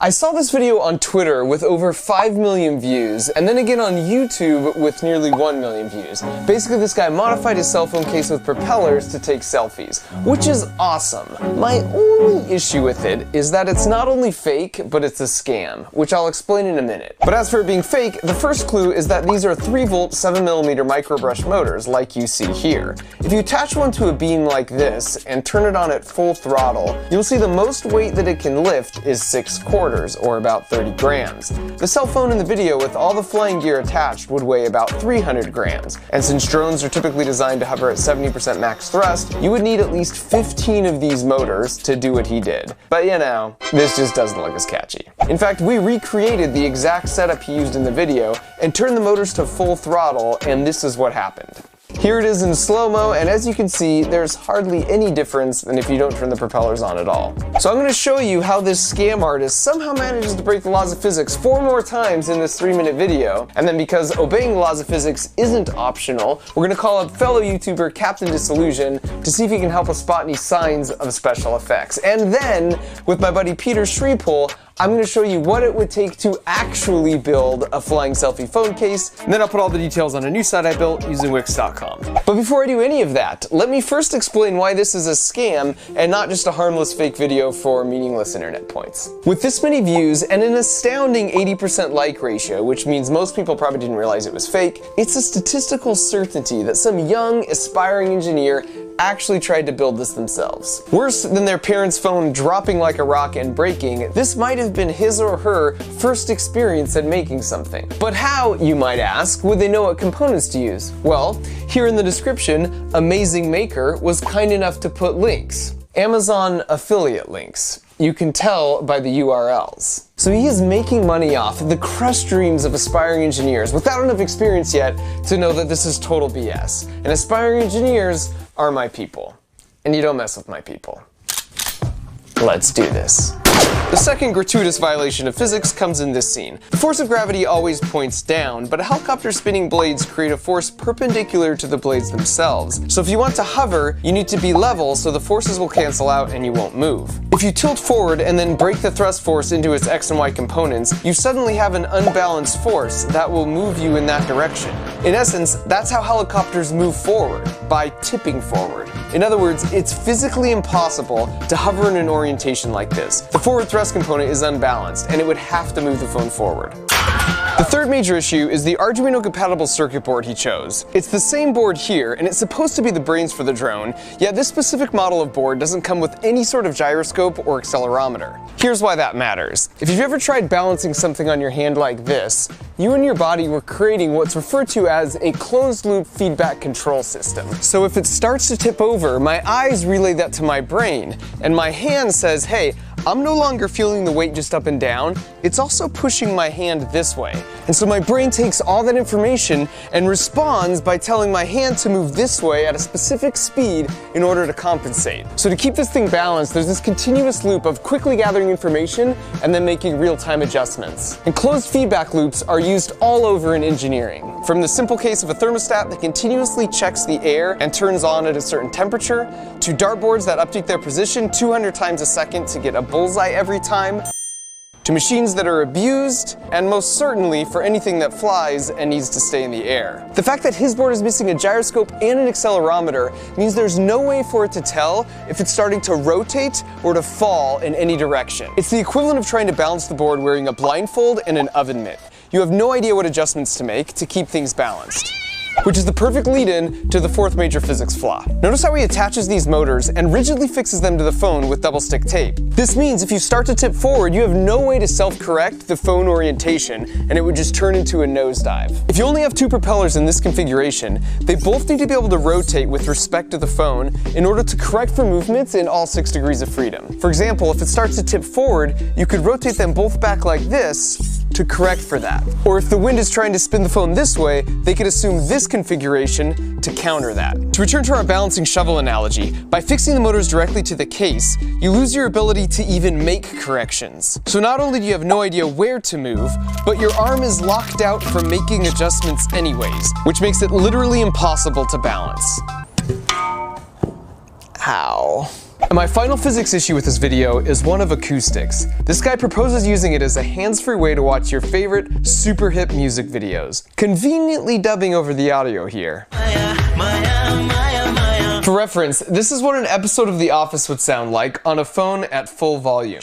I saw this video on Twitter with over 5 million views, and then again on YouTube with nearly 1 million views. Basically, this guy modified his cell phone case with propellers to take selfies, which is awesome. My only issue with it is that it's not only fake, but it's a scam, which I'll explain in a minute. But as for it being fake, the first clue is that these are 3-volt 7mm microbrush motors, like you see here. If you attach one to a beam like this and turn it on at full throttle, you'll see the most weight that it can lift is 6/4, or about 30 grams. The cell phone in the video with all the flying gear attached would weigh about 300 grams, and since drones are typically designed to hover at 70% max thrust, you would need at least 15 of these motors to do what he did. But you know, this just doesn't look as catchy. In fact, we recreated the exact setup he used in the video and turned the motors to full throttle, and this is what happened. Here it is in slow-mo, and as you can see, there's hardly any difference than if you don't turn the propellers on at all. So I'm going to show you how this scam artist somehow manages to break the laws of physics 4 more times in this 3-minute video, and then because obeying the laws of physics isn't optional, we're going to call up fellow YouTuber Captain Disillusion to see if he can help us spot any signs of special effects. And then, with my buddy Peter Schriepel, I'm going to show you what it would take to actually build a flying selfie phone case, and then I'll put all the details on a new site I built using Wix.com. But before I do any of that, let me first explain why this is a scam and not just a harmless fake video for meaningless internet points. With this many views and an astounding 80% like ratio, which means most people probably didn't realize it was fake, it's a statistical certainty that some young, aspiring engineer actually tried to build this themselves. Worse than their parents' phone dropping like a rock and breaking, this might have been his or her first experience at making something. But how, you might ask, would they know what components to use? Well, here in the description, Amazing Maker was kind enough to put links. Amazon affiliate links. You can tell by the URLs. So he is making money off the crushed dreams of aspiring engineers without enough experience yet to know that this is total BS. And aspiring engineers are my people. And you don't mess with my people. Let's do this. The second gratuitous violation of physics comes in this scene. The force of gravity always points down, but a helicopter's spinning blades create a force perpendicular to the blades themselves. So if you want to hover, you need to be level so the forces will cancel out and you won't move. If you tilt forward and then break the thrust force into its X and Y components, you suddenly have an unbalanced force that will move you in that direction. In essence, that's how helicopters move forward, by tipping forward. In other words, it's physically impossible to hover in an orientation like this. The forward thrust component is unbalanced, and it would have to move the phone forward. The third major issue is the Arduino-compatible circuit board he chose. It's the same board here, and it's supposed to be the brains for the drone, yet this specific model of board doesn't come with any sort of gyroscope or accelerometer. Here's why that matters. If you've ever tried balancing something on your hand like this, you and your body were creating what's referred to as a closed-loop feedback control system. So if it starts to tip over, my eyes relay that to my brain, and my hand says, hey, I'm no longer feeling the weight just up and down, it's also pushing my hand this way. And so my brain takes all that information and responds by telling my hand to move this way at a specific speed in order to compensate. So to keep this thing balanced, there's this continuous loop of quickly gathering information and then making real-time adjustments. And closed feedback loops are used all over in engineering. From the simple case of a thermostat that continuously checks the air and turns on at a certain temperature, to dartboards that update their position 200 times a second to get a bullseye every time, to machines that are abused, and most certainly for anything that flies and needs to stay in the air. The fact that his board is missing a gyroscope and an accelerometer means there's no way for it to tell if it's starting to rotate or to fall in any direction. It's the equivalent of trying to balance the board wearing a blindfold and an oven mitt. You have no idea what adjustments to make to keep things balanced. Which is the perfect lead-in to the fourth major physics flaw. Notice how he attaches these motors and rigidly fixes them to the phone with double-stick tape. This means if you start to tip forward, you have no way to self-correct the phone orientation, and it would just turn into a nosedive. If you only have 2 propellers in this configuration, they both need to be able to rotate with respect to the phone in order to correct for movements in all 6 degrees of freedom. For example, if it starts to tip forward, you could rotate them both back like this to correct for that. Or if the wind is trying to spin the phone this way, they could assume this configuration to counter that. To return to our balancing shovel analogy, by fixing the motors directly to the case, you lose your ability to even make corrections. So not only do you have no idea where to move, but your arm is locked out from making adjustments anyways, which makes it literally impossible to balance. Ow. And my final physics issue with this video is one of acoustics. This guy proposes using it as a hands-free way to watch your favorite super hip music videos, conveniently dubbing over the audio here. For reference, this is what an episode of The Office would sound like on a phone at full volume.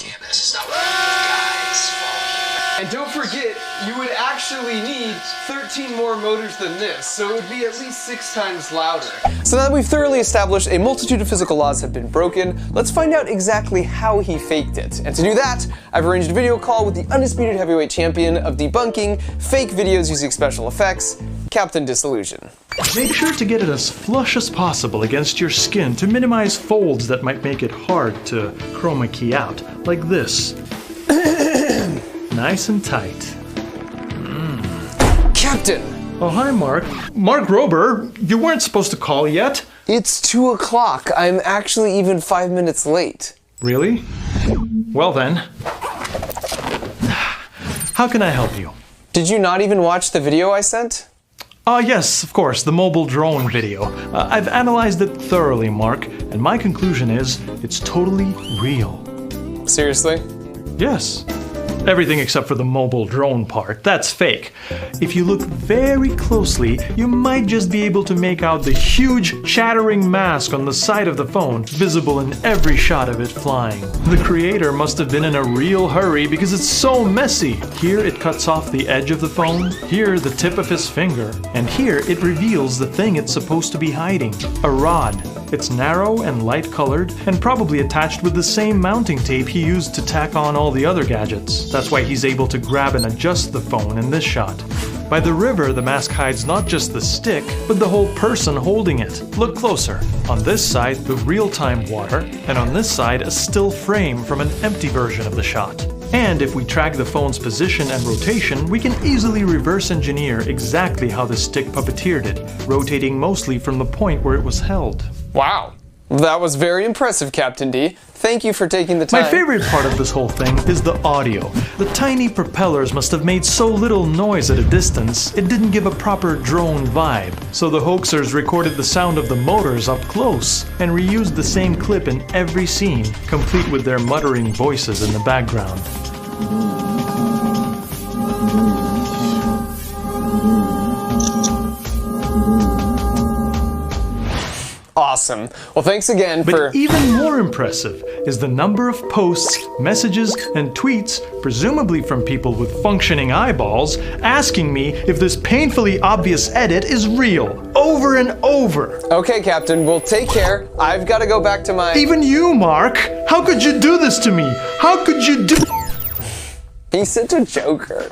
And don't forget, you would actually need 13 more motors than this, so it would be at least 6 times louder. So now that we've thoroughly established a multitude of physical laws have been broken, let's find out exactly how he faked it. And to do that, I've arranged a video call with the undisputed heavyweight champion of debunking fake videos using special effects, Captain Disillusion. Make sure to get it as flush as possible against your skin to minimize folds that might make it hard to chroma key out, like this. Nice and tight. Captain! Oh, hi, Mark. Mark Rober, you weren't supposed to call yet. It's 2 o'clock. I'm actually even 5 minutes late. Really? Well then. How can I help you? Did you not even watch the video I sent? Yes, of course, the mobile drone video. I've analyzed it thoroughly, Mark, and my conclusion is it's totally real. Seriously? Yes. Everything except for the mobile drone part. That's fake. If you look very closely, you might just be able to make out the huge shattering mask on the side of the phone, visible in every shot of it flying. The creator must have been in a real hurry because it's so messy. Here it cuts off the edge of the phone, here the tip of his finger, and here it reveals the thing it's supposed to be hiding, a rod. It's narrow and light colored, and probably attached with the same mounting tape he used to tack on all the other gadgets. That's why he's able to grab and adjust the phone in this shot. By the river, the mask hides not just the stick, but the whole person holding it. Look closer. On this side, the real-time water, and on this side, a still frame from an empty version of the shot. And if we track the phone's position and rotation, we can easily reverse engineer exactly how the stick puppeteered it, rotating mostly from the point where it was held. Wow. That was very impressive, Captain D. Thank you for taking the time. My favorite part of this whole thing is the audio. The tiny propellers must have made so little noise at a distance, it didn't give a proper drone vibe. So the hoaxers recorded the sound of the motors up close and reused the same clip in every scene, complete with their muttering voices in the background. Awesome. Well, thanks again for... But even more impressive is the number of posts, messages, and tweets, presumably from people with functioning eyeballs, asking me if this painfully obvious edit is real, over and over. Okay, Captain, well, take care. I've got to go back to my... Even you, Mark! How could you do this to me? How could you do... He's such a joker.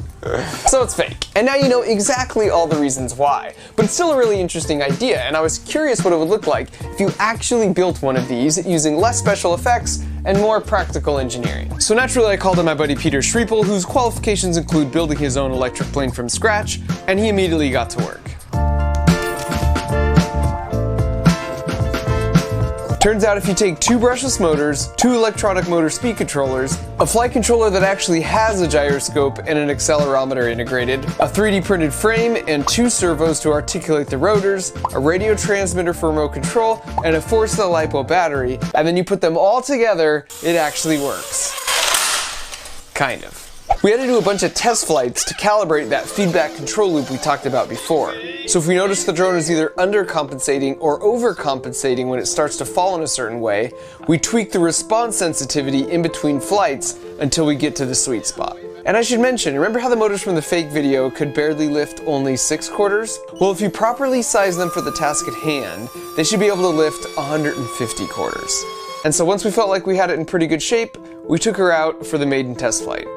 So it's fake. And now you know exactly all the reasons why. But it's still a really interesting idea, and I was curious what it would look like if you actually built one of these using less special effects and more practical engineering. So naturally I called in my buddy Peter Schriepel, whose qualifications include building his own electric plane from scratch, and he immediately got to work. Turns out if you take 2 brushless motors, 2 electronic motor speed controllers, a flight controller that actually has a gyroscope and an accelerometer integrated, a 3D printed frame and 2 servos to articulate the rotors, a radio transmitter for remote control, and a 4-cell LiPo battery, and then you put them all together, it actually works. Kind of. We had to do a bunch of test flights to calibrate that feedback control loop we talked about before. So if we notice the drone is either undercompensating or overcompensating when it starts to fall in a certain way, we tweak the response sensitivity in between flights until we get to the sweet spot. And I should mention, remember how the motors from the fake video could barely lift only 6 quarters? Well, if you properly size them for the task at hand, they should be able to lift 150 quarters. And so once we felt like we had it in pretty good shape, we took her out for the maiden test flight.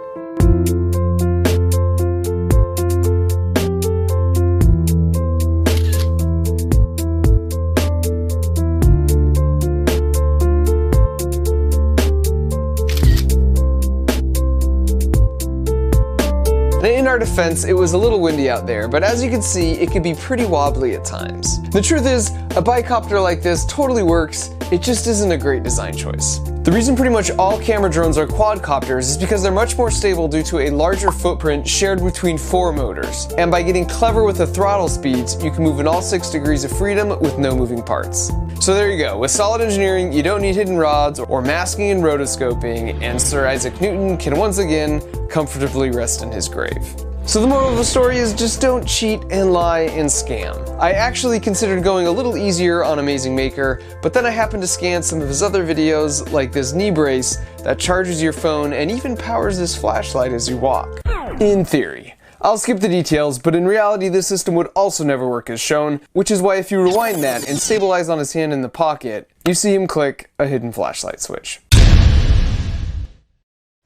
In our defense, it was a little windy out there, but as you can see, it could be pretty wobbly at times. The truth is, a bicopter like this totally works, it just isn't a great design choice. The The reason pretty much all camera drones are quadcopters is because they're much more stable due to a larger footprint shared between 4 motors. And by getting clever with the throttle speeds, you can move in all 6 degrees of freedom with no moving parts. So there you go. With solid engineering, you don't need hidden rods or masking and rotoscoping, and Sir Isaac Newton can once again comfortably rest in his grave. So the moral of the story is just don't cheat and lie and scam. I actually considered going a little easier on Amazing Maker, but then I happened to scan some of his other videos, like this knee brace that charges your phone and even powers this flashlight as you walk. In theory. I'll skip the details, but in reality this system would also never work as shown, which is why if you rewind that and stabilize on his hand in the pocket, you see him click a hidden flashlight switch.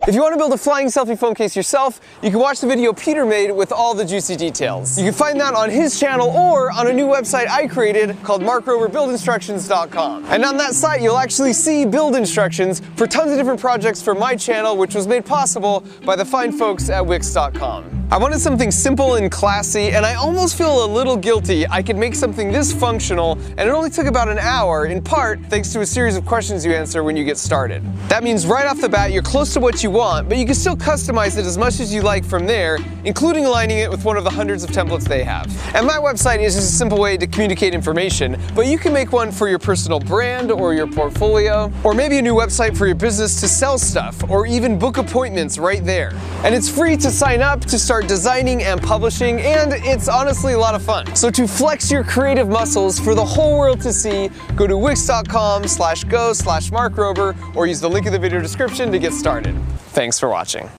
If you want to build a flying selfie phone case yourself, you can watch the video Peter made with all the juicy details. You can find that on his channel or on a new website I created called markroberbuildinstructions.com. And on that site you'll actually see build instructions for tons of different projects for my channel, which was made possible by the fine folks at Wix.com. I wanted something simple and classy, and I almost feel a little guilty I could make something this functional, and it only took about an hour, in part thanks to a series of questions you answer when you get started. That means right off the bat you're close to what you want, but you can still customize it as much as you like from there, including aligning it with one of the hundreds of templates they have. And my website is just a simple way to communicate information, but you can make one for your personal brand or your portfolio, or maybe a new website for your business to sell stuff, or even book appointments right there. And it's free to sign up to start designing and publishing, and it's honestly a lot of fun. So to flex your creative muscles for the whole world to see, go to wix.com/go/markrober or use the link in the video description to get started. Thanks for watching.